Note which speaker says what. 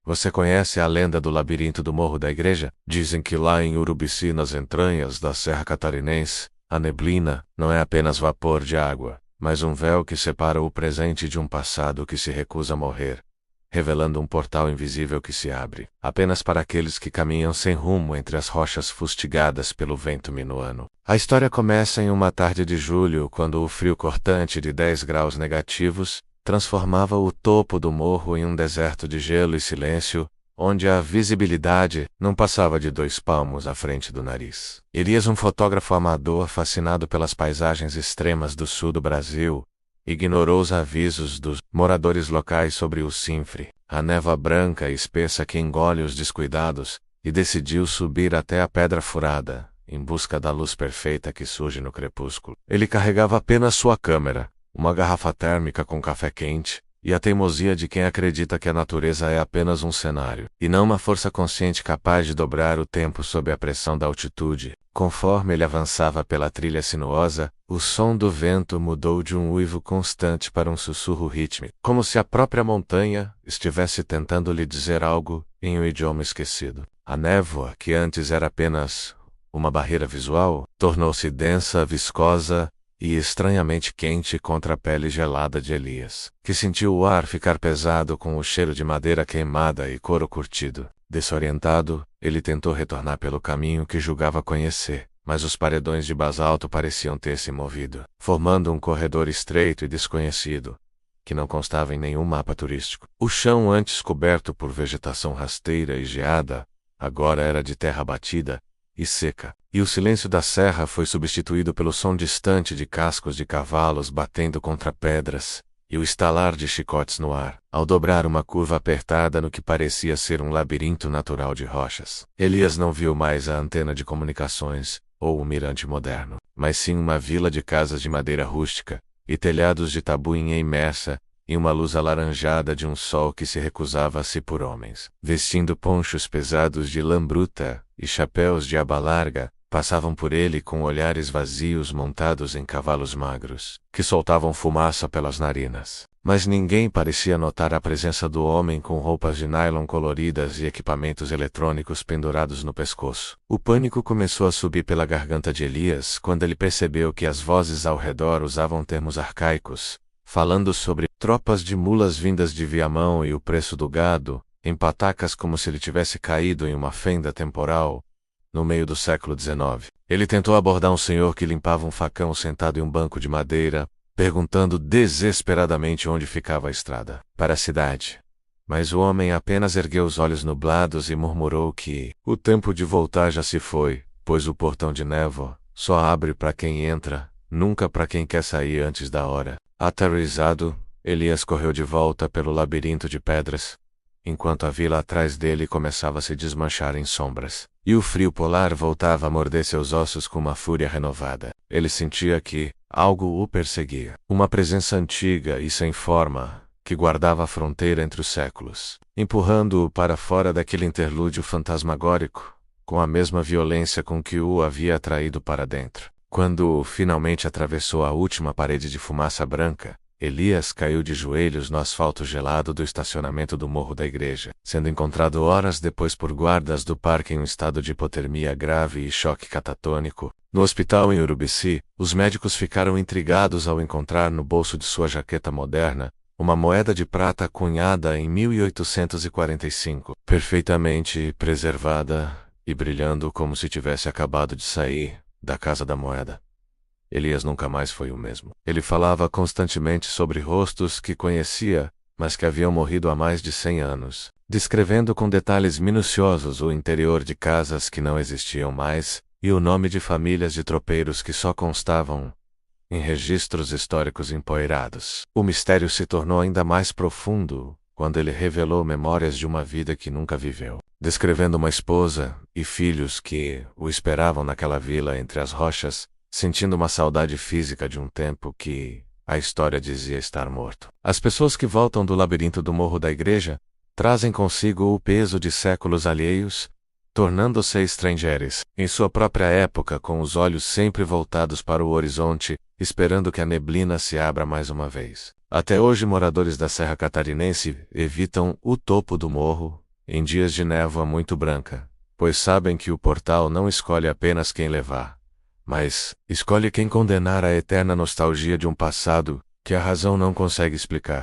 Speaker 1: Você conhece a lenda do labirinto do Morro da Igreja? Dizem que lá em Urubici, nas entranhas da Serra Catarinense, a neblina não é apenas vapor de água, mas um véu que separa o presente de um passado que se recusa a morrer, revelando um portal invisível que se abre apenas para aqueles que caminham sem rumo entre as rochas fustigadas pelo vento minuano. A história começa em uma tarde de julho, quando o frio cortante de 10 graus negativos transformava o topo do morro em um deserto de gelo e silêncio, onde a visibilidade não passava de 2 palmos à frente do nariz. Elias, um fotógrafo amador fascinado pelas paisagens extremas do sul do Brasil, ignorou os avisos dos moradores locais sobre o cinfre, a névoa branca e espessa que engole os descuidados, e decidiu subir até a Pedra Furada, em busca da luz perfeita que surge no crepúsculo. Ele carregava apenas sua câmera, uma garrafa térmica com café quente, e a teimosia de quem acredita que a natureza é apenas um cenário, e não uma força consciente capaz de dobrar o tempo sob a pressão da altitude. Conforme ele avançava pela trilha sinuosa, o som do vento mudou de um uivo constante para um sussurro rítmico, como se a própria montanha estivesse tentando lhe dizer algo em um idioma esquecido. A névoa, que antes era apenas uma barreira visual, tornou-se densa, viscosa e estranhamente quente contra a pele gelada de Elias, que sentiu o ar ficar pesado com o cheiro de madeira queimada e couro curtido. Desorientado, ele tentou retornar pelo caminho que julgava conhecer, mas os paredões de basalto pareciam ter se movido, formando um corredor estreito e desconhecido, que não constava em nenhum mapa turístico. O chão, antes coberto por vegetação rasteira e geada, agora era de terra batida e seca, e o silêncio da serra foi substituído pelo som distante de cascos de cavalos batendo contra pedras, e o estalar de chicotes no ar, ao dobrar uma curva apertada no que parecia ser um labirinto natural de rochas. Elias não viu mais a antena de comunicações, ou o mirante moderno, mas sim uma vila de casas de madeira rústica, e telhados de tabuinha imersa, e uma luz alaranjada de um sol que se recusava a se por homens. Vestindo ponchos pesados de lã bruta e chapéus de aba larga, passavam por ele com olhares vazios montados em cavalos magros, que soltavam fumaça pelas narinas. Mas ninguém parecia notar a presença do homem com roupas de nylon coloridas e equipamentos eletrônicos pendurados no pescoço. O pânico começou a subir pela garganta de Elias quando ele percebeu que as vozes ao redor usavam termos arcaicos, falando sobre tropas de mulas vindas de Viamão e o preço do gado, em patacas como se ele tivesse caído em uma fenda temporal, no meio do século XIX. Ele tentou abordar um senhor que limpava um facão sentado em um banco de madeira, perguntando desesperadamente onde ficava a estrada para a cidade. Mas o homem apenas ergueu os olhos nublados e murmurou que o tempo de voltar já se foi, pois o portão de névoa só abre para quem entra, nunca para quem quer sair antes da hora. Aterrorizado, Elias correu de volta pelo labirinto de pedras, enquanto a vila atrás dele começava a se desmanchar em sombras, e o frio polar voltava a morder seus ossos com uma fúria renovada. Ele sentia que algo o perseguia, uma presença antiga e sem forma, que guardava a fronteira entre os séculos, empurrando-o para fora daquele interlúdio fantasmagórico, com a mesma violência com que o havia atraído para dentro. Quando finalmente atravessou a última parede de fumaça branca, Elias caiu de joelhos no asfalto gelado do estacionamento do Morro da Igreja, sendo encontrado horas depois por guardas do parque em um estado de hipotermia grave e choque catatônico. No hospital em Urubici, os médicos ficaram intrigados ao encontrar no bolso de sua jaqueta moderna uma moeda de prata cunhada em 1845, perfeitamente preservada e brilhando como se tivesse acabado de sair da Casa da Moeda. Elias nunca mais foi o mesmo. Ele falava constantemente sobre rostos que conhecia, mas que haviam morrido há mais de 100 anos, descrevendo com detalhes minuciosos o interior de casas que não existiam mais, e o nome de famílias de tropeiros que só constavam em registros históricos empoeirados. O mistério se tornou ainda mais profundo quando ele revelou memórias de uma vida que nunca viveu, descrevendo uma esposa e filhos que o esperavam naquela vila entre as rochas, sentindo uma saudade física de um tempo que a história dizia estar morto. As pessoas que voltam do labirinto do Morro da Igreja trazem consigo o peso de séculos alheios, tornando-se estrangeiros em sua própria época, com os olhos sempre voltados para o horizonte, esperando que a neblina se abra mais uma vez. Até hoje, moradores da Serra Catarinense evitam o topo do morro, em dias de névoa muito branca, pois sabem que o portal não escolhe apenas quem levar, mas escolhe quem condenar à eterna nostalgia de um passado que a razão não consegue explicar.